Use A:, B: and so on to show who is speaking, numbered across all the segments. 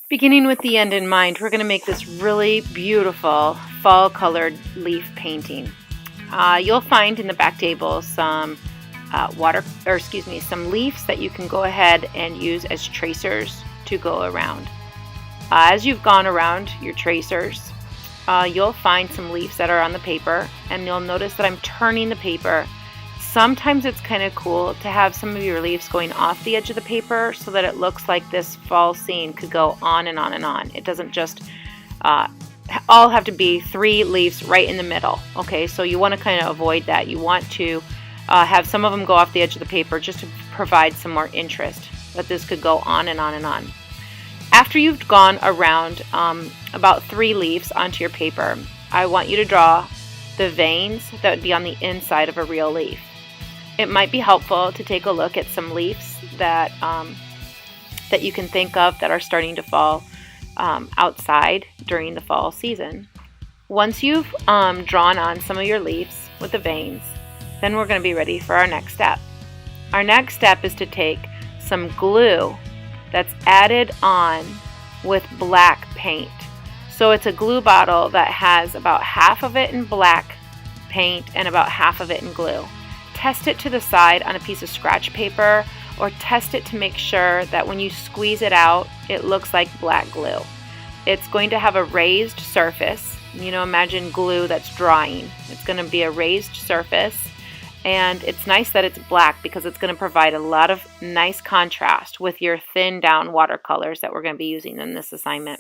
A: Beginning with the end in mind, we're going to make this really beautiful fall colored leaf painting. You'll find in the back table some some leaves that you can go ahead and use as tracers to go around. As you've gone around your tracers, you'll find some leaves that are on the paper, and you'll notice that I'm turning the paper. Sometimes it's kind of cool to have some of your leaves going off the edge of the paper so that it looks like this fall scene could go on and on and on. It doesn't just all have to be 3 leaves right in the middle. Okay, so you want to kind of avoid that. You want to have some of them go off the edge of the paper just to provide some more interest, that this could go on and on and on. After you've gone around about 3 leaves onto your paper, I want you to draw the veins that would be on the inside of a real leaf. It might be helpful to take a look at some leaves that you can think of that are starting to fall outside during the fall season. Once you've drawn on some of your leaves with the veins, then we're going to be ready for our next step. Our next step is to take some glue that's added on with black paint. So it's a glue bottle that has about half of it in black paint and about half of it in glue. Test it to the side on a piece of scratch paper, or test it to make sure that when you squeeze it out, it looks like black glue. It's going to have a raised surface. Imagine glue that's drying. It's going to be a raised surface, and it's nice that it's black because it's going to provide a lot of nice contrast with your thinned down watercolors that we're going to be using in this assignment.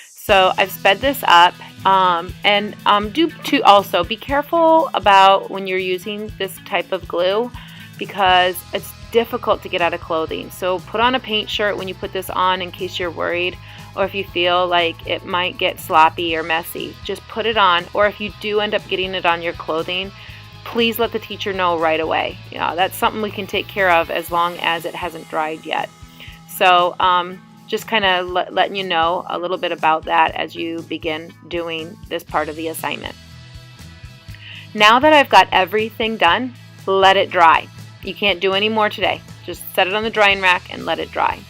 A: So I've sped this up, and also be careful about when you're using this type of glue because it's difficult to get out of clothing. So put on a paint shirt when you put this on in case you're worried, or if you feel like it might get sloppy or messy, just put it on. Or if you do end up getting it on your clothing, please let the teacher know right away. That's something we can take care of as long as it hasn't dried yet. So just kind of letting you know a little bit about that as you begin doing this part of the assignment. Now that I've got everything done, let it dry. You can't do any more today. Just set it on the drying rack and let it dry.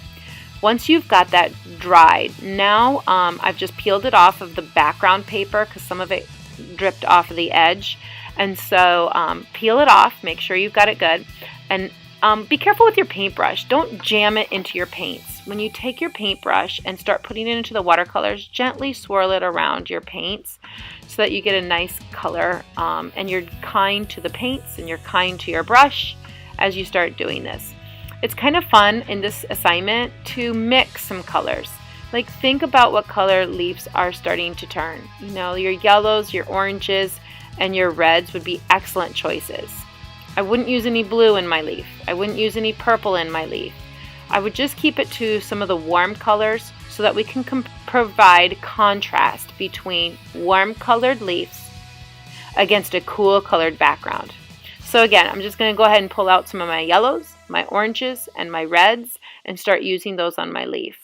A: Once you've got that dried, now I've just peeled it off of the background paper because some of it dripped off of the edge. And so peel it off, make sure you've got it good, and be careful with your paintbrush. Don't jam it into your paints. When you take your paintbrush and start putting it into the watercolors, gently swirl it around your paints so that you get a nice color, and you're kind to the paints and you're kind to your brush as you start doing this. It's kind of fun in this assignment to mix some colors. Like, think about what color leaves are starting to turn. Your yellows, your oranges, and your reds would be excellent choices. I wouldn't use any blue in my leaf. I wouldn't use any purple in my leaf. I would just keep it to some of the warm colors so that we can provide contrast between warm colored leaves against a cool colored background. So again, I'm just going to go ahead and pull out some of my yellows, my oranges, and my reds and start using those on my leaf.